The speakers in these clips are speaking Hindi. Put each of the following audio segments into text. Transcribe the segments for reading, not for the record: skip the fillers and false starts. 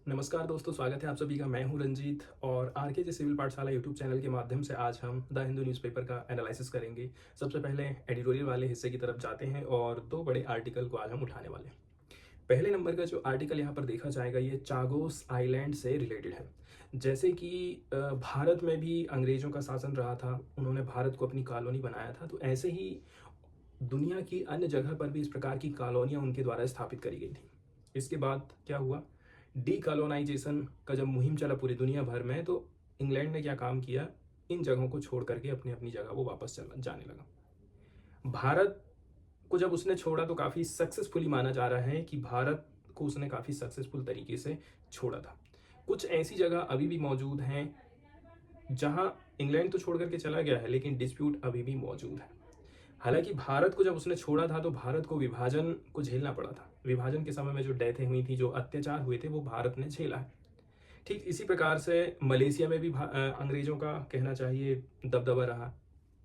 नमस्कार दोस्तों, स्वागत है आप सभी का। मैं हूं रंजीत और आरके जे सिविल पाठशाला यूट्यूब चैनल के माध्यम से आज हम द हिंदू न्यूज़पेपर का एनालिसिस करेंगे। सबसे पहले एडिटोरियल वाले हिस्से की तरफ जाते हैं और दो बड़े आर्टिकल को आज हम उठाने वाले हैं। पहले नंबर का जो आर्टिकल यहाँ पर देखा जाएगा ये चागोस आइलैंड से रिलेटेड है। जैसे कि भारत में भी अंग्रेज़ों का शासन रहा था, उन्होंने भारत को अपनी कॉलोनी बनाया था, तो ऐसे ही दुनिया की अन्य जगह पर भी इस प्रकार की कॉलोनियाँ उनके द्वारा स्थापित करी गई थी। इसके बाद क्या हुआ, डीकॉलोनाइजेशन का जब मुहिम चला पूरी दुनिया भर में, तो इंग्लैंड ने क्या काम किया, इन जगहों को छोड़ करके अपनी अपनी जगह वो वापस चला जाने लगा। भारत को जब उसने छोड़ा तो काफ़ी सक्सेसफुली माना जा रहा है कि भारत को उसने काफ़ी सक्सेसफुल तरीके से छोड़ा था। कुछ ऐसी जगह अभी भी मौजूद हैं जहां इंग्लैंड तो छोड़ करके चला गया है, लेकिन डिस्प्यूट अभी भी मौजूद है। हालांकि भारत को जब उसने छोड़ा था तो भारत को विभाजन को झेलना पड़ा था। विभाजन के समय में जो डेथें हुई थी, जो अत्याचार हुए थे, वो भारत ने झेला है। ठीक इसी प्रकार से मलेशिया में भी अंग्रेजों का कहना चाहिए दबदबा रहा।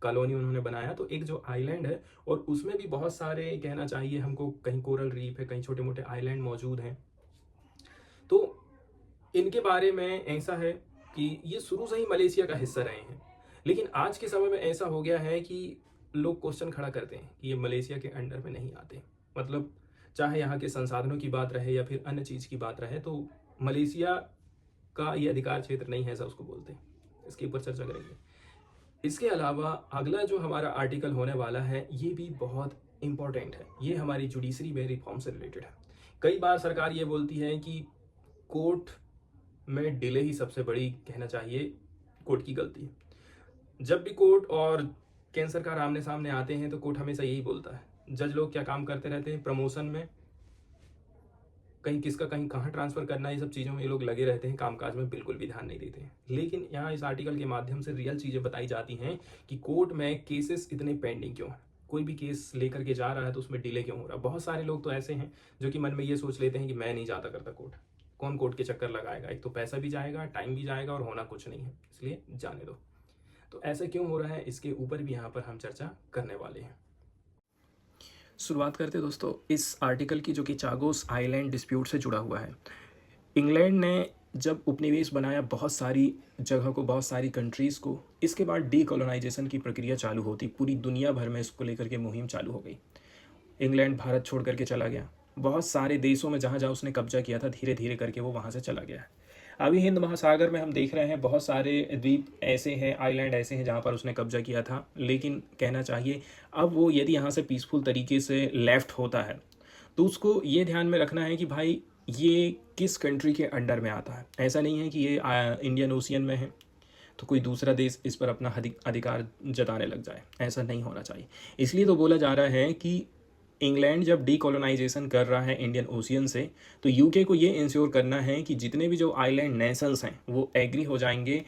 कॉलोनी उन्होंने बनाया, तो एक जो आइलैंड है और उसमें भी बहुत सारे कहना चाहिए हमको, कहीं कोरल रीफ है, कहीं छोटे मोटे आइलैंड मौजूद हैं। तो इनके बारे में ऐसा है कि ये शुरू से ही मलेशिया का हिस्सा रहे हैं, लेकिन आज के समय में ऐसा हो गया है कि लोग क्वेश्चन खड़ा करते हैं कि ये मलेशिया के अंडर में नहीं आते। मतलब चाहे यहाँ के संसाधनों की बात रहे या फिर अन्य चीज़ की बात रहे, तो मलेशिया का ये अधिकार क्षेत्र नहीं है, ऐसा उसको बोलते हैं। इसके ऊपर चर्चा करेंगे। इसके अलावा अगला जो हमारा आर्टिकल होने वाला है ये भी बहुत इंपॉर्टेंट है। ये हमारी जुडिशरी में रिफॉर्म से रिलेटेड है। कई बार सरकार ये बोलती है कि कोर्ट में डिले ही सबसे बड़ी कहना चाहिए कोर्ट की गलती है। जब भी कोर्ट और केंद्र सरकार आमने सामने आते हैं तो कोर्ट हमेशा यही बोलता है। जज लोग क्या काम करते रहते हैं, प्रमोशन में कहीं किसका कहीं कहाँ ट्रांसफर करना, ये सब चीज़ों में ये लोग लगे रहते हैं, कामकाज में बिल्कुल भी ध्यान नहीं देते हैं। लेकिन यहाँ इस आर्टिकल के माध्यम से रियल चीज़ें बताई जाती हैं कि कोर्ट में केसेस इतने पेंडिंग क्यों हैं। कोई भी केस लेकर के जा रहा है तो उसमें डिले क्यों हो रहा है। बहुत सारे लोग तो ऐसे हैं जो कि मन में ये सोच लेते हैं कि मैं नहीं जाता करता कोर्ट, कौन कोर्ट के चक्कर लगाएगा, एक तो पैसा भी जाएगा, टाइम भी जाएगा और होना कुछ नहीं है, इसलिए जाने दो। तो ऐसा क्यों हो रहा है, इसके ऊपर भी यहाँ पर हम चर्चा करने वाले हैं। शुरुआत करते दोस्तों इस आर्टिकल की, जो कि चागोस आइलैंड डिस्प्यूट से जुड़ा हुआ है। इंग्लैंड ने जब उपनिवेश बनाया बहुत सारी जगह को, बहुत सारी कंट्रीज़ को, इसके बाद डीकोलोनाइजेशन की प्रक्रिया चालू होती, पूरी दुनिया भर में इसको लेकर के मुहिम चालू हो गई। इंग्लैंड भारत छोड़ करके चला गया, बहुत सारे देशों में जहाँ जहाँ उसने कब्जा किया था धीरे धीरे करके वो वहाँ से चला गया है। अभी हिंद महासागर में हम देख रहे हैं बहुत सारे द्वीप ऐसे हैं, आइलैंड ऐसे हैं जहाँ पर उसने कब्जा किया था, लेकिन कहना चाहिए अब वो यदि यहाँ से पीसफुल तरीके से लेफ्ट होता है तो उसको ये ध्यान में रखना है कि भाई ये किस कंट्री के अंडर में आता है। ऐसा नहीं है कि ये इंडियन ओशियन में है तो कोई दूसरा देश इस पर अपना अधिकार जताने लग जाए, ऐसा नहीं होना चाहिए। इसलिए तो बोला जा रहा है कि इंग्लैंड जब डीकोलोनाइजेशन कर रहा है इंडियन ओशियन से, तो यूके को ये इंश्योर करना है कि जितने भी जो आइलैंड नेशंस हैं वो एग्री हो जाएंगे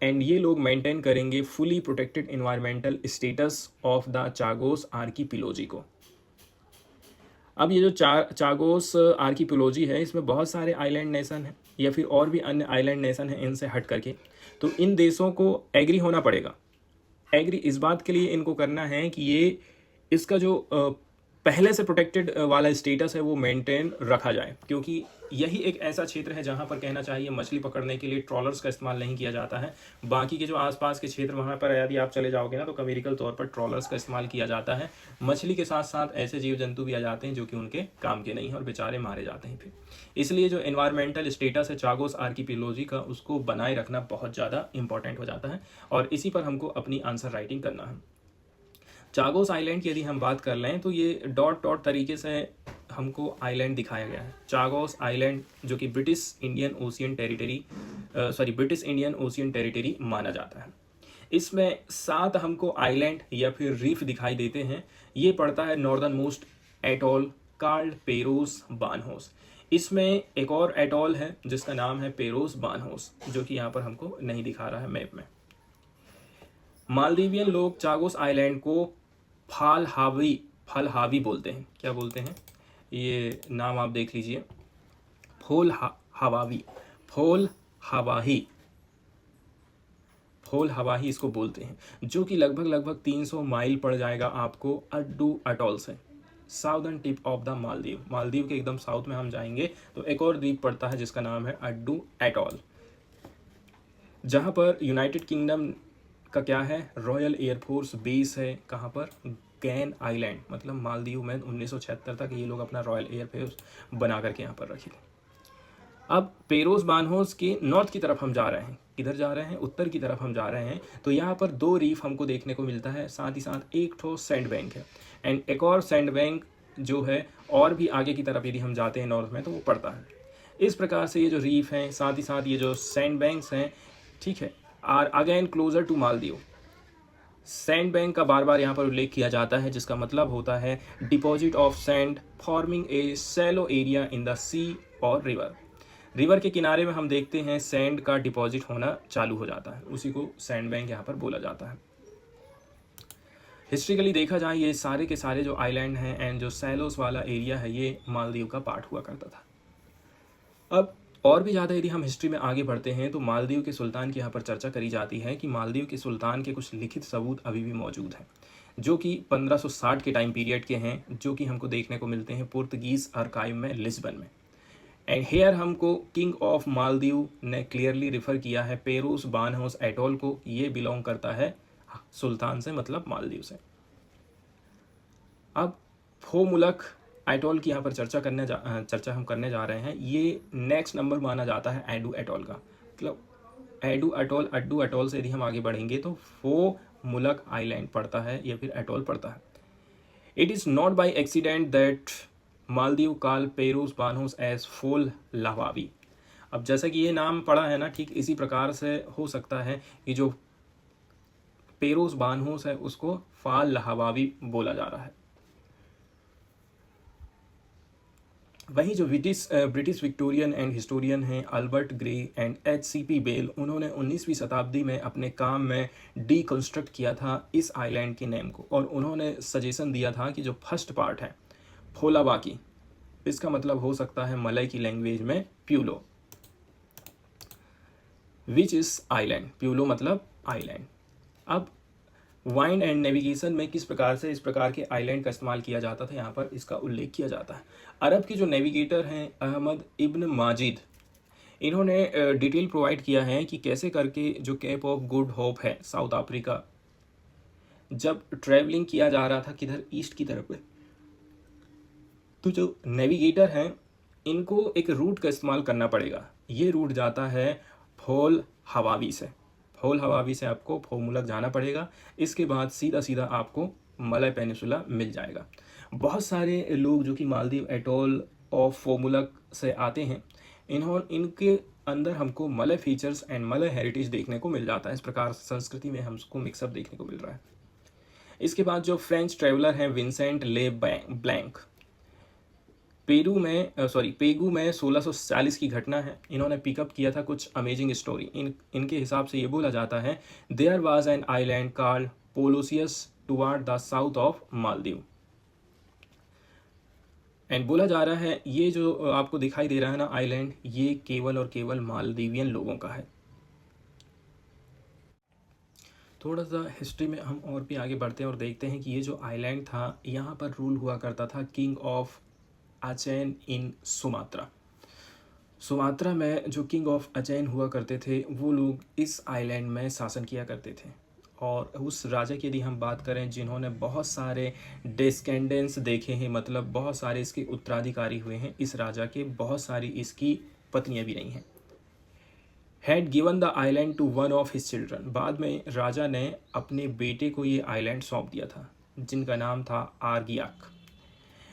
एंड ये लोग मेंटेन करेंगे fully protected environmental status of the Chagos archipelago को। अब ये जो चागोस आर्कीपियोलॉजी है, इसमें बहुत सारे आइलैंड नेशन हैं या फिर और भी अन्य आइलैंड नेशन हैं इनसे हट करके, तो इन देशों को एग्री होना पड़ेगा। एग्री इस बात के लिए इनको करना है कि ये इसका जो पहले से प्रोटेक्टेड वाला स्टेटस है वो मेंटेन रखा जाए, क्योंकि यही एक ऐसा क्षेत्र है जहाँ पर कहना चाहिए मछली पकड़ने के लिए ट्रॉलर्स का इस्तेमाल नहीं किया जाता है। बाकी के जो आसपास के क्षेत्र वहाँ पर यदि आप चले जाओगे ना तो कमेरिकल तौर पर ट्रॉलर्स का इस्तेमाल किया जाता है। मछली के साथ साथ ऐसे जीव जंतु भी आ जाते हैं जो कि उनके काम के नहीं हैं और बेचारे मारे जाते हैं फिर। इसलिए जो एनवायरमेंटल स्टेटस है चागोस आर्कीपियोलॉजी का, उसको बनाए रखना बहुत ज़्यादा इंपॉर्टेंट हो जाता है और इसी पर हमको अपनी आंसर राइटिंग करना है। चागोस आइलैंड की यदि हम बात कर लें तो ये डॉट डॉट तरीके से हमको आइलैंड दिखाया गया है। चागोस आइलैंड जो कि ब्रिटिश इंडियन ओशियन टेरिटरी माना जाता है। इसमें 7 हमको आइलैंड या फिर रीफ दिखाई देते हैं। ये पड़ता है northern most atoll called Peros Banhos. इसमें एक और एटॉल है जिसका नाम है पेरोस बानहोस, जो कि यहाँ पर हमको नहीं दिखा रहा है मैप में। मालदीवियन लोग चागोस आइलैंड को फलहावी बोलते हैं। क्या बोलते हैं, ये नाम आप देख लीजिए, फोल हवाही इसको बोलते हैं, जो कि लगभग 300 माइल पड़ जाएगा आपको अड्डू अटॉल से। Southern tip of the Maldives, Maldives के एकदम साउथ में हम जाएंगे तो एक और द्वीप पड़ता है जिसका नाम है अड्डू एटॉल, जहाँ पर यूनाइटेड किंगडम का क्या है, रॉयल एयरफोर्स बेस है। कहाँ पर, गैन आइलैंड, मतलब मालदीव में 1976 तक ये लोग अपना रॉयल एयरफोर्स बना करके यहाँ पर रखे थे। अब पेरोस बानहोस के नॉर्थ की तरफ हम जा रहे हैं, किधर जा रहे हैं, उत्तर की तरफ हम जा रहे हैं, तो यहाँ पर 2 रीफ हमको देखने को मिलता है, साथ ही साथ एक ठो सैंड बैंक है, एंड एक और सैंड बैंक जो है और भी आगे की तरफ यदि हम जाते हैं नॉर्थ में तो वो पड़ता है। इस प्रकार से ये जो रीफ हैं, साथ ही साथ ये जो सैंड बैंक्स हैं, ठीक है, are again closer to Maldives. Sand bank का बार बार यहाँ पर उल्लेख किया जाता है, जिसका मतलब होता है deposit of sand forming a shallow area in the sea और रिवर। रिवर के किनारे में हम देखते हैं सैंड का डिपॉजिट होना चालू हो जाता है, उसी को सैंड बैंक यहाँ पर बोला जाता है। हिस्ट्रिकली देखा जाए ये सारे के सारे जो आइलैंड हैं एंड जो सैलोस वाला एरिया है ये मालदीव का पार्ट हुआ करता था। अब और भी ज़्यादा यदि हम हिस्ट्री में आगे बढ़ते हैं तो मालदीव के सुल्तान की यहाँ पर चर्चा करी जाती है कि मालदीव के सुल्तान के कुछ लिखित सबूत अभी भी मौजूद हैं, जो कि 1560 के टाइम पीरियड के हैं, जो कि हमको देखने को मिलते हैं पुर्तगीज़ आर्काइव में लिस्बन में। एंड हेयर हमको किंग ऑफ मालदीव ने क्लियरली रिफ़र किया है पेरोस बानहोस एटोल को, ये बिलोंग करता है सुल्तान से, मतलब मालदीव से। अब फोमुलक एटोल की यहाँ पर चर्चा हम करने जा रहे हैं। ये नेक्स्ट नंबर माना जाता है एडू एटोल का, मतलब अड्डू एटोल से यदि हम आगे बढ़ेंगे तो फोमुलक आइलैंड पड़ता है या फिर एटोल पड़ता है। It is not by accident that Maldives call Peros Banhos as Foalhavahi. अब जैसा कि ये नाम पड़ा है ना, ठीक इसी प्रकार से हो सकता है कि जो पेरोस बानहोस है उसको फाल लहवावी बोला जा रहा है। वहीं जो ब्रिटिश विक्टोरियन एंड हिस्टोरियन हैं Albert Gray and H.C.P. Bell, उन्होंने 19वीं शताब्दी में अपने काम में डीकंस्ट्रक्ट किया था इस आइलैंड के नेम को, और उन्होंने सजेशन दिया था कि जो फर्स्ट पार्ट है फोलाबाकी, इसका मतलब हो सकता है मलय की लैंग्वेज में प्यूलो, विच इज़ आइलैंड, प्यूलो मतलब आइलैंड। अब वाइंड एंड नेविगेशन में किस प्रकार से इस प्रकार के आइलैंड का इस्तेमाल किया जाता था, यहाँ पर इसका उल्लेख किया जाता है। अरब के जो नेविगेटर हैं अहमद इब्न माजिद, इन्होंने डिटेल प्रोवाइड किया है कि कैसे करके जो केप ऑफ गुड होप है साउथ अफ्रीका, जब ट्रैवलिंग किया जा रहा था किधर, ईस्ट की तरफ में, तो जो नेविगेटर हैं इनको एक रूट का इस्तेमाल करना पड़ेगा। ये रूट जाता है फोल हवावी से, फोल हवावी से आपको फोमुलक जाना पड़ेगा, इसके बाद सीधा सीधा आपको मलय पेनिसुला मिल जाएगा। बहुत सारे लोग जो कि मालदीव एटोल ऑफ फोमुलक से आते हैं, इनके अंदर हमको Malay features and Malay heritage देखने को मिल जाता है। इस प्रकार संस्कृति में हमको मिक्सअप देखने को मिल रहा है। इसके बाद जो फ्रेंच ट्रेवलर हैं विंसेंट ले ब्लैंक, पेगू में 1640 की घटना है, इन्होंने पिकअप किया था कुछ अमेजिंग स्टोरी। इनके हिसाब से ये बोला जाता है there was an island called Polosius toward the south of Maldives, and बोला जा रहा है ये जो आपको दिखाई दे रहा है ना आइलैंड, ये केवल और केवल मालदीवियन लोगों का है। थोड़ा सा हिस्ट्री में हम और भी आगे बढ़ते हैं और देखते हैं कि ये जो आइलैंड था यहाँ पर रूल हुआ करता था king of Achin in Sumatra. Sumatra में जो किंग ऑफ अचैन हुआ करते थे वो लोग इस आइलैंड में शासन किया करते थे, और उस राजा की यदि हम बात करें जिन्होंने बहुत सारे डिस्केंडेंट्स देखे हैं, मतलब बहुत सारे इसके उत्तराधिकारी हुए हैं इस राजा के, बहुत सारी इसकी पत्नियां भी रही हैं, had given the island to one of his children. बाद में राजा ने अपने बेटे को ये आइलैंड सौंप दिया था, जिनका नाम था आर्गियाक।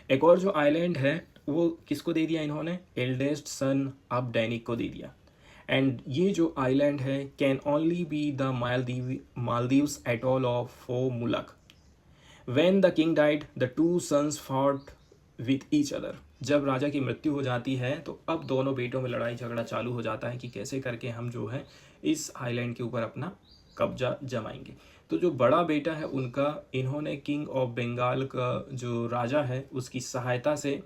एक और जो आइलैंड है वो किसको दे दिया इन्होंने, एल्डेस्ट सन अब डैनिक को दे दिया। एंड ये जो आइलैंड है can only be the Maldives atoll of Fuvahmulak. When the king died the two sons fought with each other. जब राजा की मृत्यु हो जाती है तो अब दोनों बेटों में लड़ाई झगड़ा चालू हो जाता है कि कैसे करके हम जो है इस आइलैंड के ऊपर अपना कब्जा जमाएंगे। तो जो बड़ा बेटा है उनका, इन्होंने किंग ऑफ बंगाल का जो राजा है उसकी सहायता से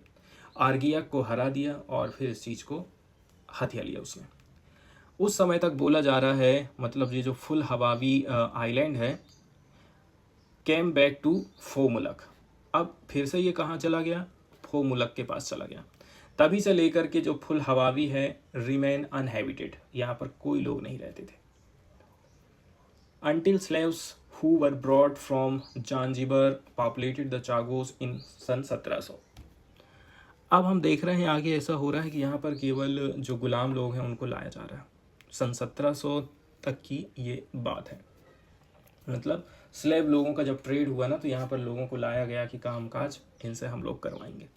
आर्गियाक को हरा दिया और फिर इस चीज़ को हथिया लिया उसने। उस समय तक बोला जा रहा है, मतलब ये जो फुल हवावी आइलैंड है कैम बैक टू फोमुलक, अब फिर से ये कहाँ चला गया, फो मुल्क के पास चला गया। तभी से लेकर के जो फुल हवावी है रिमेन अनहेबिटेड, यहाँ पर कोई लोग नहीं रहते थे। Until slaves who were brought from Zanzibar populated the Chagos in सन 1700। अब हम देख रहे हैं आगे ऐसा हो रहा है कि यहाँ पर केवल जो गुलाम लोग हैं उनको लाया जा रहा है। सन 1700 तक की ये बात है। मतलब स्लेव लोगों का जब ट्रेड हुआ ना, तो यहाँ पर लोगों को लाया गया कि काम काज इनसे हम लोग करवाएंगे।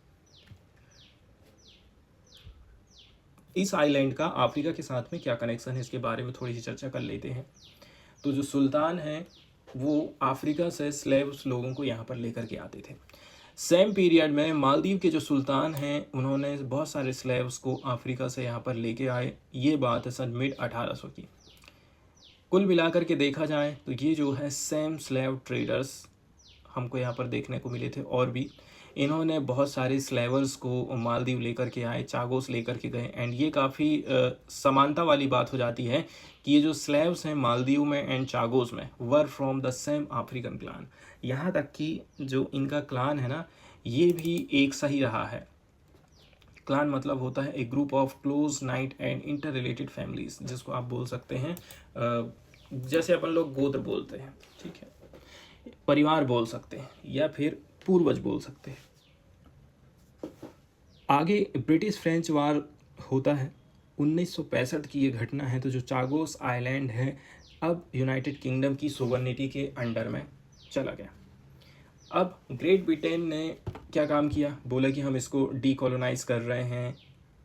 इस आइलैंड का अफ्रीका के साथ में क्या कनेक्शन है, इसके बारे में थोड़ी सी चर्चा कर लेते हैं। तो जो सुल्तान हैं वो अफ्रीका से स्लेव्स लोगों को यहाँ पर लेकर के आते थे। सेम पीरियड में मालदीव के जो सुल्तान हैं उन्होंने बहुत सारे स्लेव्स को अफ्रीका से यहाँ पर लेके आए। ये बात है सन मिड 1800 की। कुल मिलाकर के देखा जाए तो ये जो है सेम स्लेव ट्रेडर्स हमको यहाँ पर देखने को मिले थे। और भी इन्होंने बहुत सारे स्लेवर्स को मालदीव लेकर के आए, चागोस लेकर के गए। एंड ये काफ़ी समानता वाली बात हो जाती है कि ये जो स्लेव्स हैं मालदीव में एंड चागोस में were from the same African clan. यहाँ तक कि जो इनका क्लान है ना, ये भी एक सा ही रहा है। क्लान मतलब होता है एक group of close night and inter related families, जिसको आप बोल सकते हैं जैसे अपन लोग गोत्र बोलते हैं, ठीक है, परिवार बोल सकते हैं या फिर पूर्वज बोल सकते हैं। आगे ब्रिटिश फ्रेंच वार होता है, 1965 की ये घटना है। तो जो चागोस आइलैंड है अब यूनाइटेड किंगडम की सोवर्निटी के अंडर में चला गया। अब ग्रेट ब्रिटेन ने क्या काम किया, बोला कि हम इसको डीकोलोनाइज कर रहे हैं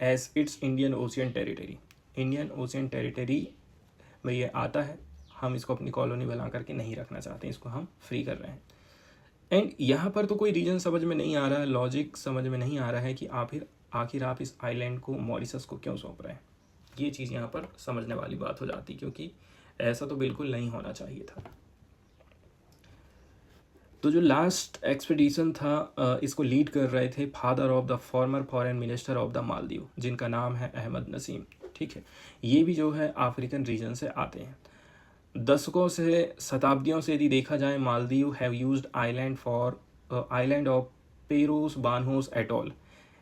as it's Indian Ocean Territory. Indian Ocean Territory में ये आता है, हम इसको अपनी कॉलोनी बना करके नहीं रखना चाहते, इसको हम फ्री कर रहे हैं। एंड यहाँ पर तो कोई रीजन समझ में नहीं आ रहा है, लॉजिक समझ में नहीं आ रहा है कि आखिर आप इस आइलैंड को मॉरिशस को क्यों सौंप रहे हैं। ये चीज़ यहाँ पर समझने वाली बात हो जाती, क्योंकि ऐसा तो बिल्कुल नहीं होना चाहिए था। तो जो लास्ट एक्सपीडिशन था इसको लीड कर रहे थे father of the former foreign minister of the Maldives, जिनका नाम है अहमद नसीम, ठीक है। ये भी जो है अफ्रीकन रीजन से आते हैं। दशकों से शताब्दियों से यदि देखा जाए, Maldives have used island of Peros Banhos atoll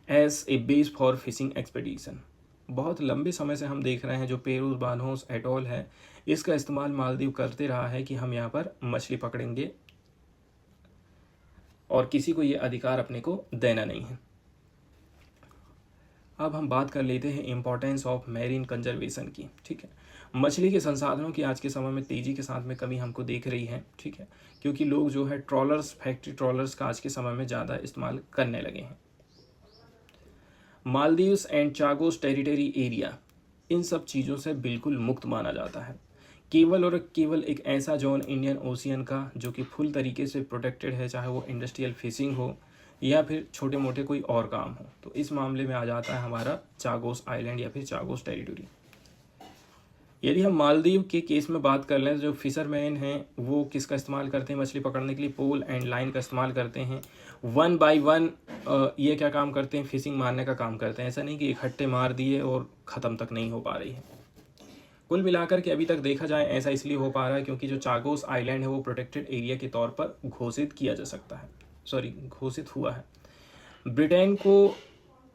as a base for fishing expedition. बहुत लंबे समय से हम देख रहे हैं जो पेरोस बानहोस एटॉल है, इसका इस्तेमाल मालदीव करते रहा है कि हम यहाँ पर मछली पकड़ेंगे और किसी को ये अधिकार अपने को देना नहीं है। अब हम बात कर लेते हैं इम्पोर्टेंस ऑफ मैरीन कंजर्वेशन की, ठीक है। मछली के संसाधनों की आज के समय में तेज़ी के साथ में कमी हमको देख रही है, ठीक है, क्योंकि लोग जो है ट्रॉलर्स, फैक्ट्री ट्रॉलर्स का आज के समय में ज़्यादा इस्तेमाल करने लगे हैं। Maldives and Chagos territory area in सब चीज़ों से बिल्कुल मुक्त माना जाता है। केवल और केवल एक ऐसा जोन इंडियन ओशियन का जो कि फुल तरीके से प्रोटेक्टेड है, चाहे वो इंडस्ट्रियल फिशिंग हो या फिर छोटे मोटे कोई और काम हो, तो इस मामले में आ जाता है हमारा चागोस आइलैंड या फिर चागोस टेरिटरी। यदि हम मालदीव के केस में बात कर लें, जो फिशरमैन हैं वो किसका इस्तेमाल करते हैं मछली पकड़ने के लिए, पोल एंड लाइन का इस्तेमाल करते हैं। 1 बाय 1 ये क्या काम करते हैं, फिशिंग मारने का काम करते हैं। ऐसा नहीं कि इकट्ठे मार दिए और ख़त्म तक नहीं हो पा रही है। कुल मिलाकर के अभी तक देखा जाए ऐसा इसलिए हो पा रहा है क्योंकि जो चागोस आइलैंड है वो प्रोटेक्टेड एरिया के तौर पर घोषित किया जा सकता है, घोषित हुआ है। ब्रिटेन को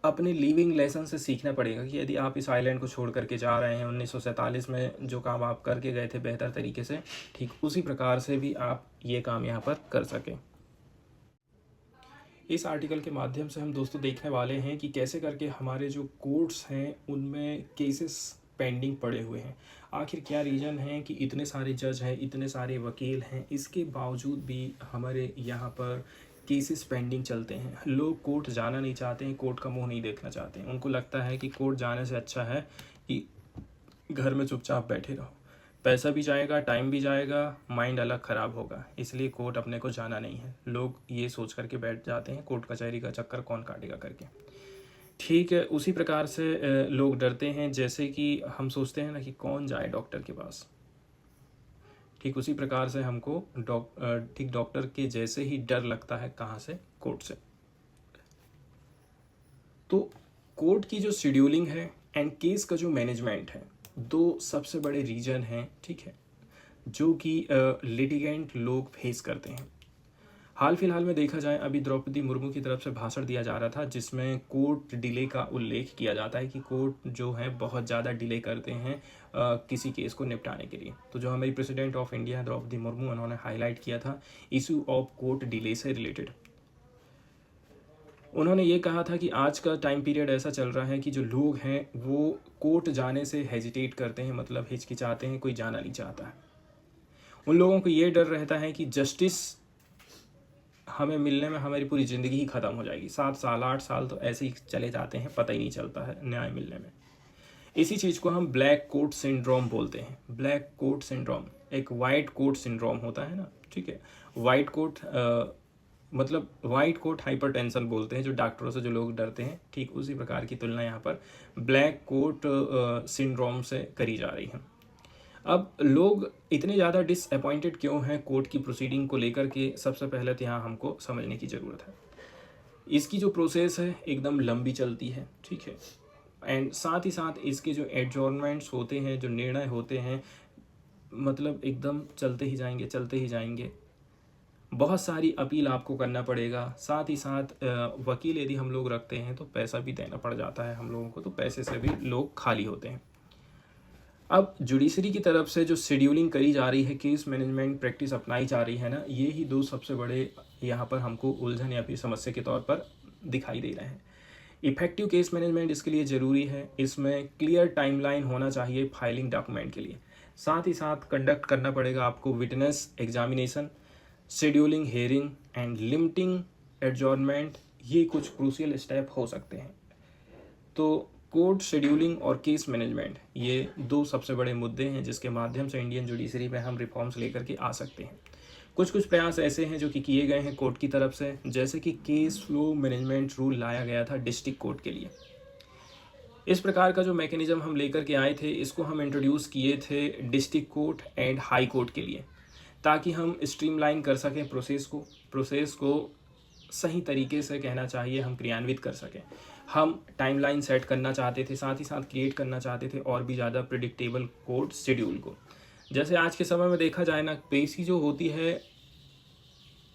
अपने लिविंग लेसन से सीखना पड़ेगा कि यदि आप इस आइलैंड को छोड़ करके जा रहे हैं, 1947 में जो काम आप करके गए थे बेहतर तरीके से, ठीक उसी प्रकार से भी आप ये काम यहाँ पर कर सकें। इस आर्टिकल के माध्यम से हम दोस्तों देखने वाले हैं कि कैसे करके हमारे जो कोर्ट्स हैं उनमें केसेस पेंडिंग पड़े हुए हैं। आखिर क्या रीज़न है कि इतने सारे जज हैं, इतने सारे वकील हैं, इसके बावजूद भी हमारे यहाँ पर केसेस पेंडिंग चलते हैं। लोग कोर्ट जाना नहीं चाहते हैं, कोर्ट का मुंह नहीं देखना चाहते हैं। उनको लगता है कि कोर्ट जाने से अच्छा है कि घर में चुपचाप बैठे रहो, पैसा भी जाएगा, टाइम भी जाएगा, माइंड अलग ख़राब होगा, इसलिए कोर्ट अपने को जाना नहीं है। लोग ये सोच करके बैठ जाते हैं कोर्ट कचहरी का चक्कर कौन काटेगा करके। ठीक है, उसी प्रकार से लोग डरते हैं, जैसे कि हम सोचते हैं ना कि कौन जाए डॉक्टर के पास, ठीक उसी प्रकार से हमको डॉक्टर के जैसे ही डर लगता है कहाँ से, कोर्ट से। तो कोर्ट की जो शेड्यूलिंग है एंड केस का जो मैनेजमेंट है, दो सबसे बड़े रीजन हैं, ठीक है, जो कि लिटिगेंट लोग फेस करते हैं। हाल फिलहाल में देखा जाए, अभी द्रौपदी मुर्मू की तरफ से भाषण दिया जा रहा था जिसमें कोर्ट डिले का उल्लेख किया जाता है कि कोर्ट जो है बहुत ज़्यादा डिले करते हैं किसी केस को निपटाने के लिए। तो जो हमारी president of India Droupadi Murmu, उन्होंने हाईलाइट किया था इशू ऑफ कोर्ट डिले से रिलेटेड। उन्होंने ये कहा था कि आज का टाइम पीरियड ऐसा चल रहा है कि जो लोग हैं वो कोर्ट जाने से हेजिटेट करते हैं, मतलब हिचकिचाते हैं, कोई जाना नहीं चाहता है। उन लोगों को ये डर रहता है कि जस्टिस हमें मिलने में हमारी पूरी ज़िंदगी ही ख़त्म हो जाएगी। 7 साल 8 साल तो ऐसे ही चले जाते हैं, पता ही नहीं चलता है न्याय मिलने में। इसी चीज़ को हम ब्लैक कोट सिंड्रोम बोलते हैं। ब्लैक कोट सिंड्रोम एक वाइट कोट सिंड्रोम होता है ना, ठीक है। वाइट कोट मतलब वाइट कोट हाइपरटेंशन बोलते हैं, जो डॉक्टरों से जो लोग डरते हैं, ठीक उसी प्रकार की तुलना यहाँ पर ब्लैक कोट सिंड्रोम से करी जा रही है। अब लोग इतने ज़्यादा डिसअपॉइंटेड क्यों हैं कोर्ट की प्रोसीडिंग को लेकर के, सबसे पहले तो यहाँ हमको समझने की ज़रूरत है। इसकी जो प्रोसेस है एकदम लंबी चलती है, ठीक है। एंड साथ ही साथ इसके जो एडजॉर्नमेंट्स होते हैं, जो निर्णय होते हैं, मतलब एकदम चलते ही जाएंगे चलते ही जाएंगे। बहुत सारी अपील आपको करना पड़ेगा। साथ ही साथ वकील यदि हम लोग रखते हैं तो पैसा भी देना पड़ जाता है हम लोगों को, तो पैसे से भी लोग खाली होते हैं। अब जुडिशरी की तरफ से जो शेड्यूलिंग करी जा रही है, केस मैनेजमेंट प्रैक्टिस अपनाई जा रही है ना, ये ही दो सबसे बड़े यहाँ पर हमको उलझन या फिर समस्या के तौर पर दिखाई दे रहे हैं। इफेक्टिव केस मैनेजमेंट इसके लिए ज़रूरी है। इसमें क्लियर टाइमलाइन होना चाहिए फाइलिंग डॉक्यूमेंट के लिए। साथ ही साथ कंडक्ट करना पड़ेगा आपको witness examination, scheduling hearing and limiting adjournment. ये कुछ क्रूशियल स्टेप हो सकते हैं। तो कोर्ट शेड्यूलिंग और केस मैनेजमेंट, ये दो सबसे बड़े मुद्दे हैं जिसके माध्यम से इंडियन जुडिशरी में हम रिफॉर्म्स लेकर के आ सकते हैं। कुछ प्रयास ऐसे हैं जो कि किए गए हैं कोर्ट की तरफ से, जैसे कि केस फ्लो मैनेजमेंट रूल लाया गया था डिस्ट्रिक्ट कोर्ट के लिए। इस प्रकार का जो मैकेनिज्म हम लेकर के आए थे, इसको हम इंट्रोड्यूस किए थे district court and high court के लिए, ताकि हम स्ट्रीमलाइन कर सकें प्रोसेस को सही तरीके से, कहना चाहिए, हम क्रियान्वित कर सकें। हम टाइमलाइन सेट करना चाहते थे, साथ ही साथ क्रिएट करना चाहते थे और भी ज़्यादा प्रिडिक्टेबल कोर्ट शेड्यूल को। जैसे आज के समय में देखा जाए ना, पेशी जो होती है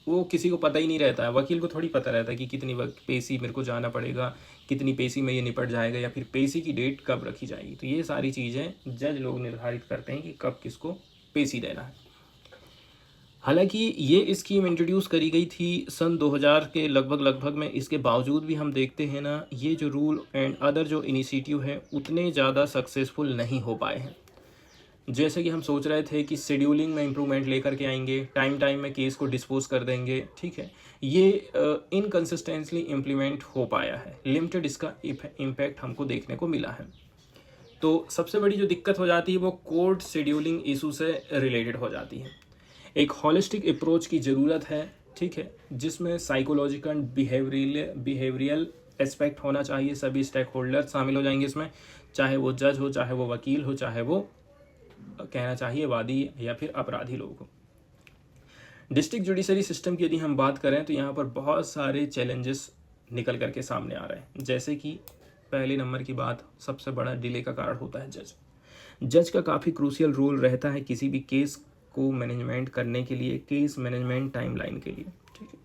वो किसी को पता ही नहीं रहता है। वकील को थोड़ी पता रहता है कि कितनी पेशी मेरे को जाना पड़ेगा, कितनी पेशी में ये निपट जाएगा, या फिर पेशी की डेट कब रखी जाएगी। तो ये सारी चीज़ें जज लोग निर्धारित करते हैं कि कब किसको पेशी देना है। हालांकि ये स्कीम इंट्रोड्यूस करी गई थी सन 2000 के लगभग में। इसके बावजूद भी हम देखते हैं ना, ये जो रूल एंड अदर जो इनिशिएटिव है उतने ज़्यादा सक्सेसफुल नहीं हो पाए हैं। जैसे कि हम सोच रहे थे कि शेड्यूलिंग में इम्प्रूवमेंट लेकर के आएंगे, टाइम में केस को डिस्पोज कर देंगे, ठीक है, ये इनकन्सिस्टेंटली इम्प्लीमेंट हो पाया है। लिमिटेड इसका इम्पैक्ट हमको देखने को मिला है। तो सबसे बड़ी जो दिक्कत हो जाती है वो कोर्ट शेड्यूलिंग इशू से रिलेटेड हो जाती है। एक हॉलिस्टिक अप्रोच की ज़रूरत है, ठीक है, जिसमें साइकोलॉजिकल बिहेवियरल एस्पेक्ट होना चाहिए। सभी स्टेक होल्डर शामिल हो जाएंगे इसमें, चाहे वो जज हो, चाहे वो वकील हो, चाहे वो, कहना चाहिए, वादी या फिर अपराधी लोग हो। डिस्ट्रिक्ट जुडिशरी सिस्टम की यदि हम बात करें तो यहाँ पर बहुत सारे चैलेंजेस निकल करके सामने आ रहे हैं। जैसे कि पहले नंबर की बात, सबसे बड़ा डिले का कारण होता है जज का काफ़ी क्रूशियल रोल रहता है किसी भी केस को मैनेजमेंट करने के लिए, केस मैनेजमेंट टाइमलाइन के लिए, ठीक है।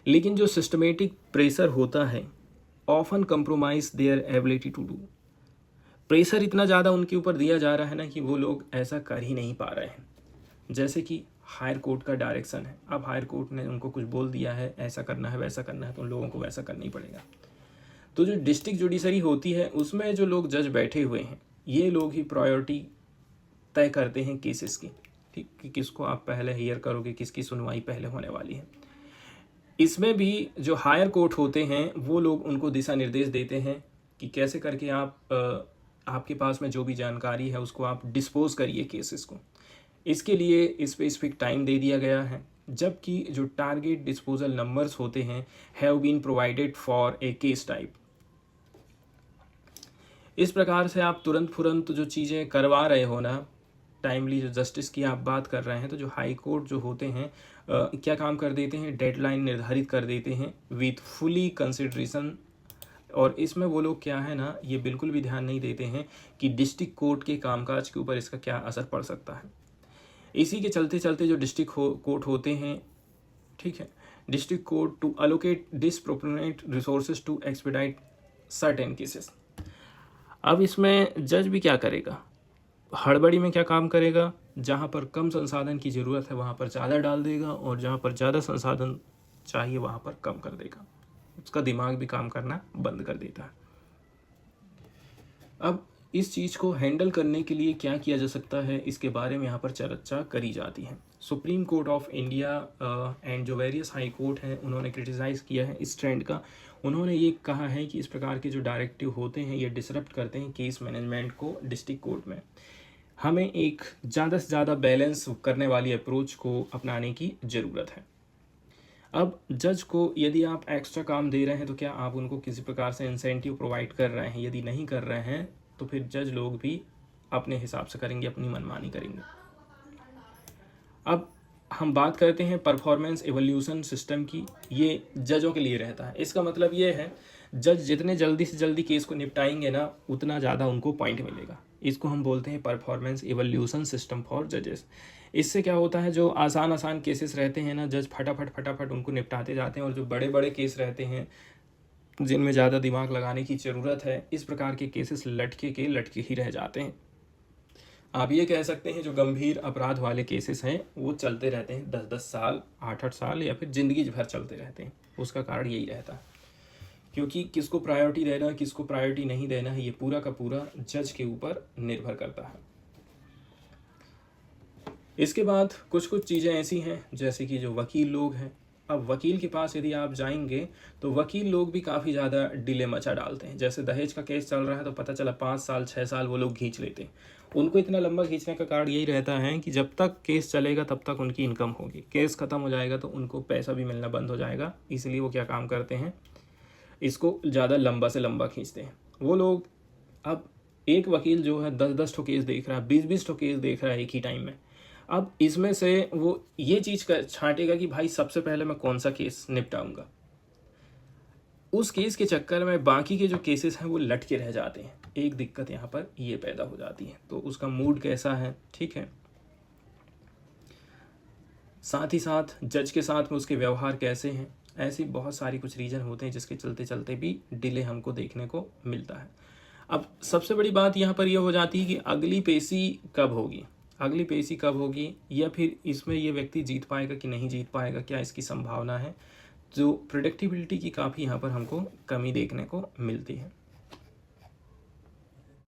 लेकिन जो सिस्टमेटिक प्रेशर होता है often compromise their ability to do. Pressure इतना ज़्यादा उनके ऊपर दिया जा रहा है ना कि वो लोग ऐसा कर ही नहीं पा रहे हैं। जैसे कि हायर कोर्ट का डायरेक्शन है, अब हायर कोर्ट ने उनको कुछ बोल दिया है, ऐसा करना है वैसा करना है, तो उन लोगों को वैसा करना ही पड़ेगा। तो जो डिस्ट्रिक्ट जुडिशरी होती है उसमें जो लोग जज बैठे हुए हैं, ये लोग ही प्रायोरिटी तय करते हैं केसेस की, ठीक, कि किसको आप पहले हियर करोगे, किसकी सुनवाई पहले होने वाली है। इसमें भी जो हायर कोर्ट होते हैं वो लोग उनको दिशा निर्देश देते हैं कि कैसे करके आप आपके पास में जो भी जानकारी है उसको आप डिस्पोज करिए केसेस को। इसके लिए स्पेसिफिक टाइम दे दिया गया है, जबकि जो टारगेट डिस्पोजल नंबर्स होते हैं have been provided for a case type. इस प्रकार से आप तुरंत जो चीज़ें करवा रहे हो ना, टाइमली जो जस्टिस की आप बात कर रहे हैं, तो जो हाई कोर्ट जो होते हैं क्या काम कर देते हैं, डेडलाइन निर्धारित कर देते हैं विथ फुली कंसिडरेशन। और इसमें वो लोग क्या है ना, ये बिल्कुल भी ध्यान नहीं देते हैं कि डिस्ट्रिक्ट कोर्ट के कामकाज के ऊपर इसका क्या असर पड़ सकता है। इसी के चलते जो डिस्ट्रिक्ट कोर्ट होते हैं, ठीक है, district court to allocate disproportionate resources to expedite certain cases. अब इसमें जज भी क्या करेगा, हड़बड़ी में क्या काम करेगा, जहाँ पर कम संसाधन की ज़रूरत है वहाँ पर ज़्यादा डाल देगा और जहाँ पर ज़्यादा संसाधन चाहिए वहाँ पर कम कर देगा। उसका दिमाग भी काम करना बंद कर देता है। अब इस चीज़ को हैंडल करने के लिए क्या किया जा सकता है, इसके बारे में यहाँ पर चर्चा करी जाती है। Supreme court of India and जो वेरियस हाई कोर्ट हैं उन्होंने क्रिटिसाइज़ किया है इस ट्रेंड का। उन्होंने ये कहा है कि इस प्रकार के जो डायरेक्टिव होते हैं ये डिसरप्ट करते हैं केस मैनेजमेंट को डिस्ट्रिक्ट कोर्ट में। हमें एक ज़्यादा से ज़्यादा बैलेंस करने वाली अप्रोच को अपनाने की ज़रूरत है। अब जज को यदि आप एक्स्ट्रा काम दे रहे हैं तो क्या आप उनको किसी प्रकार से इंसेंटिव प्रोवाइड कर रहे हैं? यदि नहीं कर रहे हैं तो फिर जज लोग भी अपने हिसाब से करेंगे, अपनी मनमानी करेंगे। अब हम बात करते हैं परफॉर्मेंस एवोल्यूशन सिस्टम की। ये जजों के लिए रहता है। इसका मतलब ये है जज जितने जल्दी से जल्दी केस को निपटाएंगे ना उतना ज़्यादा उनको पॉइंट मिलेगा। इसको हम बोलते हैं परफॉर्मेंस एवोल्यूशन सिस्टम फॉर जजेस। इससे क्या होता है, जो आसान केसेस रहते हैं ना जज फटाफट उनको निपटाते जाते हैं, और जो बड़े बड़े केस रहते हैं जिनमें ज़्यादा दिमाग लगाने की ज़रूरत है, इस प्रकार के केसेस लटके ही रह जाते हैं। आप ये कह सकते हैं जो गंभीर अपराध वाले केसेस हैं वो चलते रहते हैं 10-10 साल, 8-8 साल या फिर ज़िंदगी भर चलते रहते हैं। उसका कारण यही रहता है, क्योंकि किसको प्रायोरिटी देना किसको प्रायोरिटी नहीं देना है ये पूरा का पूरा जज के ऊपर निर्भर करता है। इसके बाद कुछ चीज़ें ऐसी हैं जैसे कि जो वकील लोग हैं। अब वकील के पास यदि आप जाएंगे तो वकील लोग भी काफ़ी ज़्यादा डिले मचा डालते हैं। जैसे दहेज का केस चल रहा है तो पता चला 5 साल 6 साल वो लोग खींच लेते हैं। उनको इतना लंबा खींचने का कारण यही रहता है कि जब तक केस चलेगा तब तक उनकी इनकम होगी, केस ख़त्म हो जाएगा तो उनको पैसा भी मिलना बंद हो जाएगा। इसलिए वो क्या काम करते हैं, इसको ज़्यादा लंबा से लंबा खींचते हैं वो लोग। अब एक वकील जो है 10-10 ठो केस देख रहा है, 20-20 ठो केस देख रहा है एक ही टाइम में। अब इसमें से वो ये चीज़ छांटेगा कि भाई सबसे पहले मैं कौन सा केस निपटाऊंगा। उस केस के चक्कर में बाकी के जो केसेस हैं वो लटके रह जाते हैं। एक दिक्कत यहाँ पर ये पैदा हो जाती है। तो उसका मूड कैसा है, ठीक है, साथ ही साथ जज के साथ में उसके व्यवहार कैसे हैं, ऐसी बहुत सारी कुछ रीज़न होते हैं जिसके चलते चलते भी डिले हमको देखने को मिलता है। अब सबसे बड़ी बात यहाँ पर यह हो जाती है कि अगली पेशी कब होगी, या फिर इसमें ये व्यक्ति जीत पाएगा कि नहीं जीत पाएगा, क्या इसकी संभावना है। जो प्रेडिक्टिबिलिटी की काफ़ी यहाँ पर हमको कमी देखने को मिलती है।